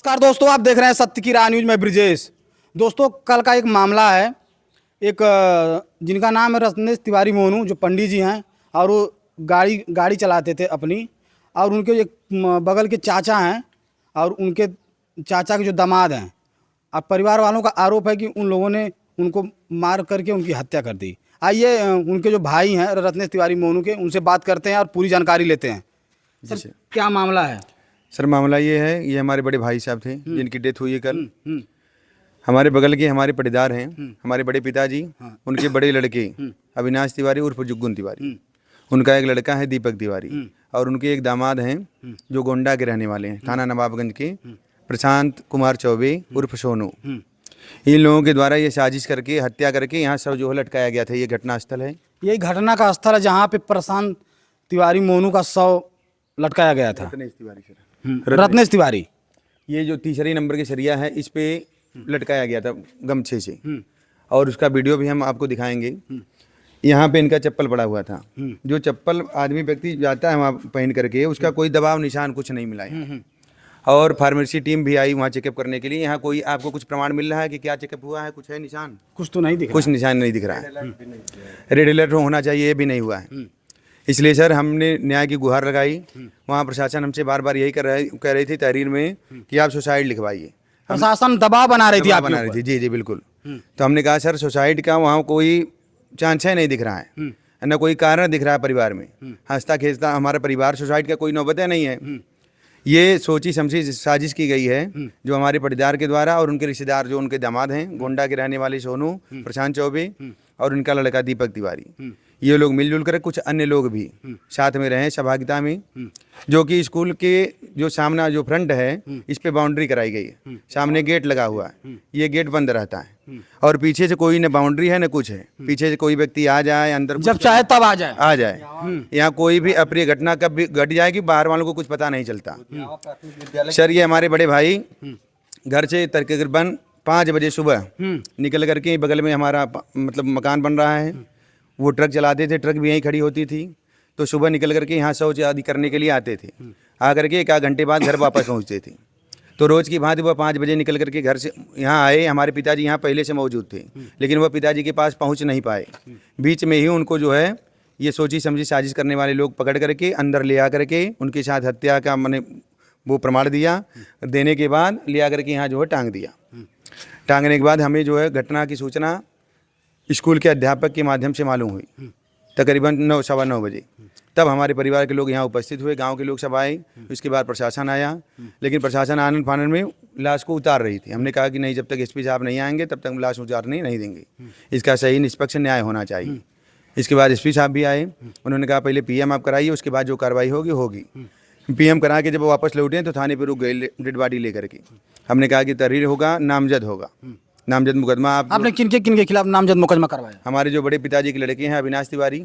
नमस्कार दोस्तों, आप देख रहे हैं सत्य की राह न्यूज में ब्रिजेश। दोस्तों, कल का एक मामला है। एक जिनका नाम है रत्नेश तिवारी मोनू, जो पंडित जी हैं और वो गाड़ी चलाते थे अपनी, और उनके एक बगल के चाचा हैं और उनके चाचा के जो दामाद हैं, और परिवार वालों का आरोप है कि उन लोगों ने उनको मार करके उनकी हत्या कर दी। आइए उनके जो भाई हैं रत्नेश तिवारी मोनू के, उनसे बात करते हैं और पूरी जानकारी लेते हैं। सर, क्या मामला है? सर, मामला ये है, ये हमारे बड़े भाई साहब थे जिनकी डेथ हुई है कल। हमारे बगल के हमारे पटीदार हैं, हमारे बड़े पिताजी, उनके बड़े लड़के अविनाश तिवारी उर्फ जुग्गुन तिवारी, उनका एक लड़का है दीपक तिवारी, और उनके एक दामाद हैं जो गोंडा के रहने वाले हैं, थाना नवाबगंज के, प्रशांत कुमार चौबे उर्फ सोनू। इन लोगों के द्वारा ये साजिश करके हत्या करके यहाँ सब जो है लटकाया गया था। ये घटना स्थल है, यही घटना का स्थल है जहाँ पे प्रशांत तिवारी मोनू का शव लटकाया गया था। रत्नेश तिवारी सर, रत्नेश तिवारी, ये जो तीसरी नंबर की सरिया है, इस पे लटकाया गया था गमछे से, और उसका वीडियो भी हम आपको दिखाएंगे। यहाँ पे इनका चप्पल पड़ा हुआ था। जो चप्पल आदमी व्यक्ति जाता है वहाँ पहन करके, उसका कोई दबाव निशान कुछ नहीं मिला है। और फार्मेसी टीम भी आई वहाँ चेकअप करने के लिए। यहाँ कोई आपको कुछ प्रमाण मिल रहा है कि क्या चेकअप हुआ है? कुछ है निशान? कुछ तो नहीं दिख रहा, कुछ निशान नहीं दिख रहा है। रेड अलर्ट होना चाहिए, ये भी नहीं हुआ है। इसलिए सर हमने न्याय की गुहार लगाई। वहाँ प्रशासन हमसे बार बार यही कह रही थी तहरीर में कि आप सुसाइड लिखवाइए। प्रशासन दबाव बना रही थी, आप बना रही थी। जी जी बिल्कुल। तो हमने कहा सर सुसाइड का वहाँ कोई चांस है नहीं दिख रहा है, न कोई कारण दिख रहा है परिवार में। हंसता खेसता हमारा परिवार, सुसाइड का कोई नौबत नहीं है। ये सोची समझी साजिश की गई है जो हमारे पटीदार के द्वारा, और उनके रिश्तेदार जो उनके दामाद हैं गोंडा के रहने वाले सोनू, प्रशांत चौबे और उनका लड़का दीपक तिवारी, ये लोग मिलजुल कर, कुछ अन्य लोग भी साथ में रहे सहभागिता में, जो कि स्कूल के जो सामना जो फ्रंट है इस पे बाउंड्री कराई गई है। सामने गेट लगा हुआ है, ये गेट बंद रहता है, और पीछे से कोई न बाउंड्री है न कुछ है। पीछे से कोई व्यक्ति आ जाए अंदर, जब चाहे तब आ जाए। यहाँ कोई भी अप्रिय घटना कब भी घट जाएगी, बाहर वालों को कुछ पता नहीं चलता। सर, ये हमारे बड़े भाई घर से तकरीबन 5 बजे सुबह निकल करके, बगल में हमारा मतलब मकान बन रहा है, वो ट्रक चलाते थे, ट्रक भी यहीं खड़ी होती थी। तो सुबह निकल करके यहाँ शौच आदि करने के लिए आते थे। आकर के 1 घंटे बाद घर वापस पहुँचते थे। तो रोज़ की भांति वह 5 बजे निकल करके घर से यहाँ आए। हमारे पिताजी यहाँ पहले से मौजूद थे, लेकिन वह पिताजी के पास पहुँच नहीं पाए। बीच में ही उनको जो है ये सोची समझी साजिश करने वाले लोग पकड़ करके अंदर ले आ करके उनके साथ हत्या का मैंने वो प्रमाण दिया। देने के बाद ले आ करके यहाँ जो है टांग दिया। टांगने के बाद हमें जो है घटना की सूचना स्कूल के अध्यापक के माध्यम से मालूम हुई, तकरीबन 9 सवा 9 बजे। तब हमारे परिवार के लोग यहाँ उपस्थित हुए, गांव के लोग सब आए। उसके बाद प्रशासन आया, लेकिन प्रशासन आनन फानन में लाश को उतार रही थी। हमने कहा कि नहीं, जब तक एसपी साहब नहीं आएंगे तब तक लाश उतारने नहीं देंगे, इसका सही निष्पक्ष न्याय होना चाहिए। इसके बाद एसपी साहब भी आए, उन्होंने कहा पहले PM आप कराइए, उसके बाद जो कार्रवाई होगी होगी। PM करा के जब वो वापस लौटे तो थाने पर रुक गए डेड बॉडी लेकर के। हमने कहा कि तहरीर होगा, नामजद होगा, नामजद मुकदमा। आपने किनके खिलाफ नामजद मुकदमा करवाया? हमारे जो बड़े पिताजी के लड़के हैं अविनाश तिवारी,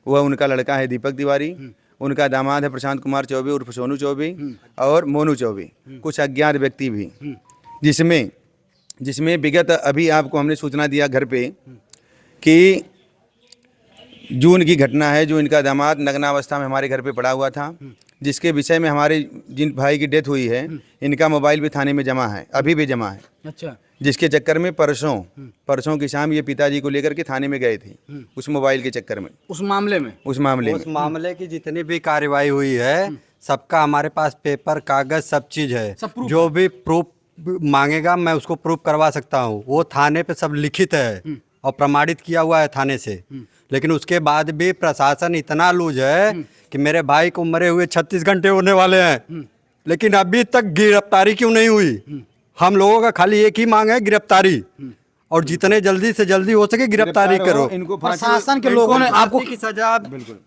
वह उनका लड़का है दीपक तिवारी, उनका दामाद है प्रशांत कुमार चौबे उर्फ सोनू चौबे, और मोनू चौबे, कुछ अज्ञात व्यक्ति भी, जिसमें विगत अभी आपको हमने सूचना दिया घर पे कि जून की घटना है, जो इनका दामाद नग्नावस्था में हमारे घर पे पड़ा हुआ था, जिसके विषय में हमारे जिन भाई की डेथ हुई है, इनका मोबाइल भी थाने में जमा है, अभी भी जमा है। अच्छा। जिसके चक्कर में परसों की शाम ये पिताजी को लेकर के थाने में गए थे, उस मोबाइल के चक्कर में, उस मामले की जितनी भी कार्रवाई हुई है, सबका हमारे पास पेपर कागज सब चीज है। जो भी प्रूफ मांगेगा मैं उसको प्रूफ करवा सकता हूँ। वो थाने पे सब लिखित है और प्रमाणित किया हुआ है थाने से। लेकिन उसके बाद भी प्रशासन इतना लूज है कि मेरे भाई को मरे हुए 36 घंटे होने वाले हैं, लेकिन अभी तक गिरफ्तारी क्यों नहीं हुई? हम लोगों का खाली एक ही मांग है, गिरफ्तारी, और जितने जल्दी से जल्दी हो सके गिरफ्तारी करो। इनको प्रशासन के लोगों ने आपको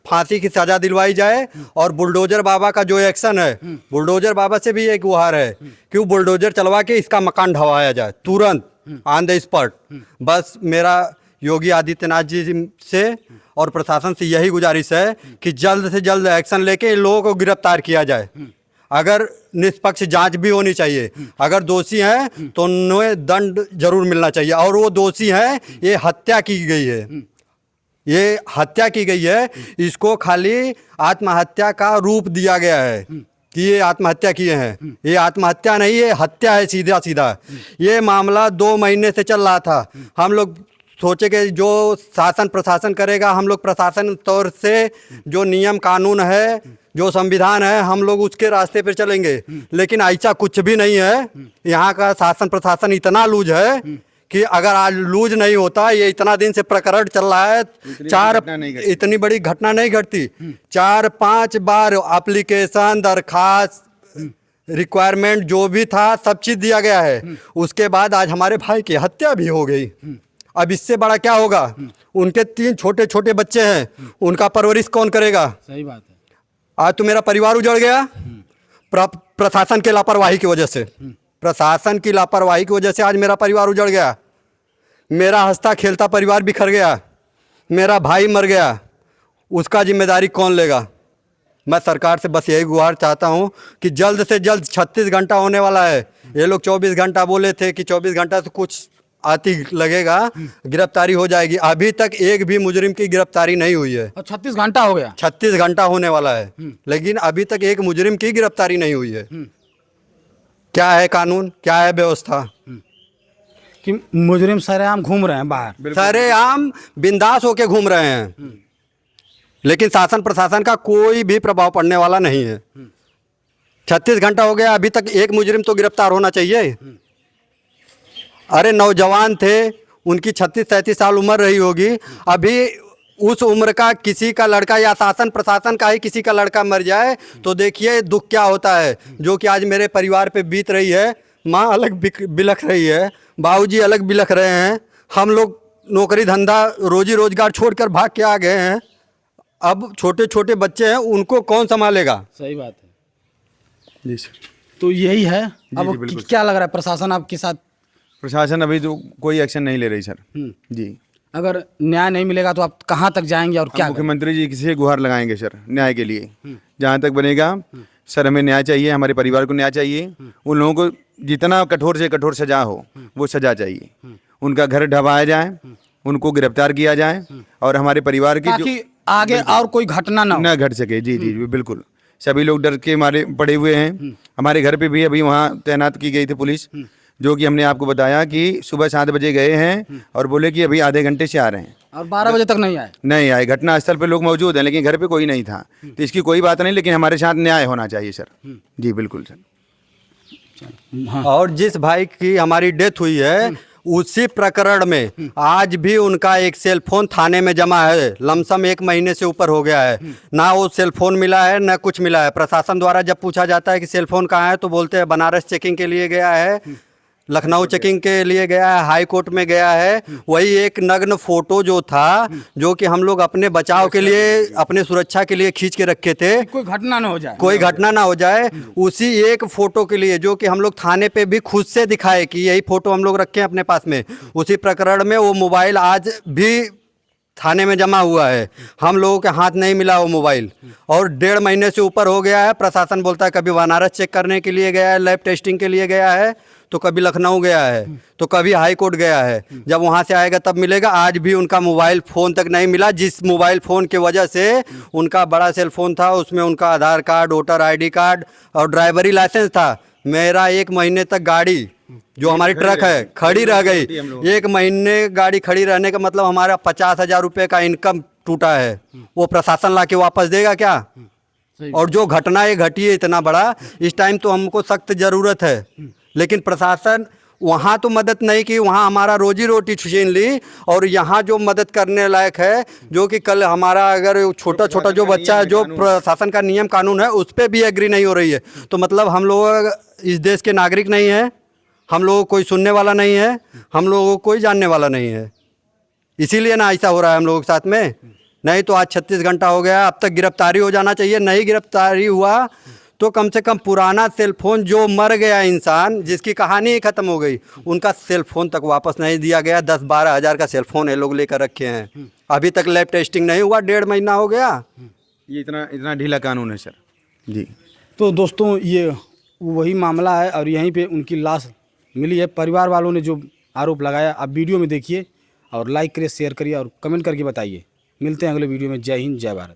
फांसी की सजा दिलवाई जाए। और बुलडोजर बाबा का जो एक्शन है, बुलडोजर बाबा से भी एक गुहार है कि वो बुलडोजर चलवा के इसका मकान ढवाया जाए तुरंत, ऑन द स्पॉट। बस मेरा योगी आदित्यनाथ जी से और प्रशासन से यही गुजारिश है कि जल्द से जल्द एक्शन लेके इन लोगों को गिरफ्तार किया जाए। अगर निष्पक्ष जांच भी होनी चाहिए, अगर दोषी हैं तो उन्हें दंड जरूर मिलना चाहिए। और वो दोषी हैं, ये हत्या की गई है, ये हत्या की गई है, इसको खाली आत्महत्या का रूप दिया गया है। कि ये आत्महत्या किए हैं। ये आत्महत्या नहीं, ये हत्या है सीधा सीधा। ये मामला 2 महीने से चल रहा था। हम लोग सोचे कि जो शासन प्रशासन करेगा, हम लोग प्रशासन तौर से जो नियम कानून है, जो संविधान है, हम लोग उसके रास्ते पर चलेंगे। लेकिन ऐसा कुछ भी नहीं है। यहाँ का शासन प्रशासन इतना लूज है कि अगर आज लूज नहीं होता, ये इतना दिन से प्रकरण चल रहा है, इतनी बड़ी घटना नहीं घटती। 4-5 बार एप्लीकेशन, दरखास्त, रिक्वायरमेंट जो भी था सब चीज दिया गया है। उसके बाद आज हमारे भाई की हत्या भी हो गई। अब इससे बड़ा क्या होगा? उनके 3 छोटे छोटे बच्चे हैं, उनका परवरिश कौन करेगा? सही बात है। आज तो मेरा परिवार उजड़ गया प्रशासन के लापरवाही की वजह से। प्रशासन की लापरवाही की वजह से आज मेरा परिवार उजड़ गया। मेरा हंसता खेलता परिवार बिखर गया। मेरा भाई मर गया, उसका जिम्मेदारी कौन लेगा? मैं सरकार से बस यही गुहार चाहता हूं कि जल्द से जल्द 36 घंटा होने वाला है। ये लोग 24 घंटा बोले थे कि 24 घंटा से कुछ आती लगेगा, गिरफ्तारी हो जाएगी। अभी तक एक भी मुजरिम की गिरफ्तारी नहीं हुई है। 36 घंटा हो गया। 36 घंटा होने वाला है, लेकिन अभी तक एक मुजरिम की गिरफ्तारी नहीं हुई है। क्या है कानून, क्या है व्यवस्था? कि मुजरिम सरेआम घूम रहे हैं बाहर, सरेआम बिंदास होके घूम रहे हैं, लेकिन शासन प्रशासन का कोई भी प्रभाव पड़ने वाला नहीं है। 36 घंटा हो गया, अभी तक एक मुजरिम तो गिरफ्तार होना चाहिए। अरे नौजवान थे, उनकी 36-37 साल उम्र रही होगी। अभी उस उम्र का किसी का लड़का या शासन प्रशासन का ही किसी का लड़का मर जाए तो देखिए दुख क्या होता है, जो कि आज मेरे परिवार पे बीत रही है। माँ अलग बिलख रही है, बाबूजी अलग बिलख रहे हैं। हम लोग नौकरी धंधा रोजी रोजगार छोड़कर भाग के आ गए हैं। अब छोटे छोटे बच्चे हैं, उनको कौन संभालेगा? सही बात है जी सर। तो यही है। अब बिल्कुल। क्या लग रहा है प्रशासन आपके साथ? प्रशासन अभी तो कोई एक्शन नहीं ले रही सर। जी। अगर न्याय नहीं मिलेगा तो आप कहाँ तक जाएंगे और क्या मुख्यमंत्री जी किसी गुहार लगाएंगे सर न्याय के लिए। जहाँ तक बनेगा सर, हमें न्याय चाहिए, हमारे परिवार को न्याय चाहिए। उन लोगों को जितना कठोर से कठोर सजा हो वो सजा चाहिए। उनका घर ढवाया जाए, उनको गिरफ्तार किया जाए और हमारे परिवार की ताकि आगे और कोई घटना ना घट सके। जी जी बिल्कुल। सभी लोग डर के मारे पड़े हुए हैं। हमारे घर पे भी अभी वहाँ तैनात की गई थी पुलिस, जो कि हमने आपको बताया कि सुबह 7 बजे गए हैं और बोले कि अभी आधे घंटे से आ रहे हैं और 12 बजे तक नहीं आए। घटना स्थल पे लोग मौजूद हैं, लेकिन घर पे कोई नहीं था। तो इसकी कोई बात नहीं, लेकिन हमारे साथ न्याय होना चाहिए सर। जी बिल्कुल सर। और जिस भाई की हमारी डेथ हुई है, उसी प्रकरण में आज भी उनका एक सेल फोन थाने में जमा है। लमसम 1 महीने से ऊपर हो गया है, ना वो सेल फोन मिला है ना कुछ मिला है। प्रशासन द्वारा जब पूछा जाता है कि सेल फोन कहाँ है, तो बोलते हैं बनारस चेकिंग के लिए गया है, लखनऊ चेकिंग के लिए गया है, हाई कोर्ट में गया है। वही एक नग्न फोटो जो था, जो कि हम लोग अपने बचाव के लिए, अपने सुरक्षा के लिए खींच के रखे थे, कोई घटना ना हो जाए, कोई घटना ना हो जाए। उसी एक फोटो के लिए जो कि हम लोग थाने पे भी खुद से दिखाए कि यही फोटो हम लोग रखे हैं अपने पास में, उसी प्रकरण में वो मोबाइल आज भी थाने में जमा हुआ है। हम लोगों के हाथ नहीं मिला वो मोबाइल, और 1.5 महीने से ऊपर हो गया है। प्रशासन बोलता है कभी बनारस चेक करने के लिए गया है, लैब टेस्टिंग के लिए गया है, तो कभी लखनऊ गया है, तो कभी हाई कोर्ट गया है। जब वहाँ से आएगा तब मिलेगा। आज भी उनका मोबाइल फ़ोन तक नहीं मिला, जिस मोबाइल फ़ोन की वजह से उनका बड़ा सेल फोन था, उसमें उनका आधार कार्ड, वोटर ID कार्ड और ड्राइवरी लाइसेंस था। मेरा 1 महीने तक गाड़ी जो हमारी ट्रक है खड़ी रह गई। 1 महीने गाड़ी खड़ी रहने का मतलब हमारा 50,000 रुपये का इनकम टूटा है। वो प्रशासन ला के वापस देगा क्या? और जो घटना ये घटी है इतना बड़ा, इस टाइम तो हमको सख्त ज़रूरत है, लेकिन प्रशासन वहाँ तो मदद नहीं की। वहाँ हमारा रोजी रोटी छीन ली, और यहाँ जो मदद करने लायक है, जो कि कल हमारा अगर छोटा छोटा जो बच्चा है, जो प्रशासन का नियम कानून है उस पर भी एग्री नहीं हो रही है, तो मतलब हम लोग इस देश के नागरिक नहीं है, हम लोगों को कोई सुनने वाला नहीं है, हम लोगों को कोई जानने वाला नहीं है। इसीलिए ना ऐसा हो रहा है हम लोगों के साथ में। नहीं तो आज 36 घंटा हो गया, अब तक गिरफ्तारी हो जाना चाहिए। नहीं गिरफ्तारी हुआ तो कम से कम पुराना सेलफोन, जो मर गया इंसान, जिसकी कहानी ही खत्म हो गई, उनका सेलफोन तक वापस नहीं दिया गया। 10-12 हज़ार का सेलफोन ये लोग लेकर रखे हैं। अभी तक लैब टेस्टिंग नहीं हुआ, 1.5 महीना हो गया। ये इतना ढीला कानून है सर। जी। तो दोस्तों ये वही मामला है, और यहीं पे उनकी लाश मिली है। परिवार वालों ने जो आरोप लगाया आप वीडियो में देखिए, और लाइक करिए, शेयर करिए और कमेंट करके बताइए। मिलते हैं अगले वीडियो में। जय हिंद, जय भारत।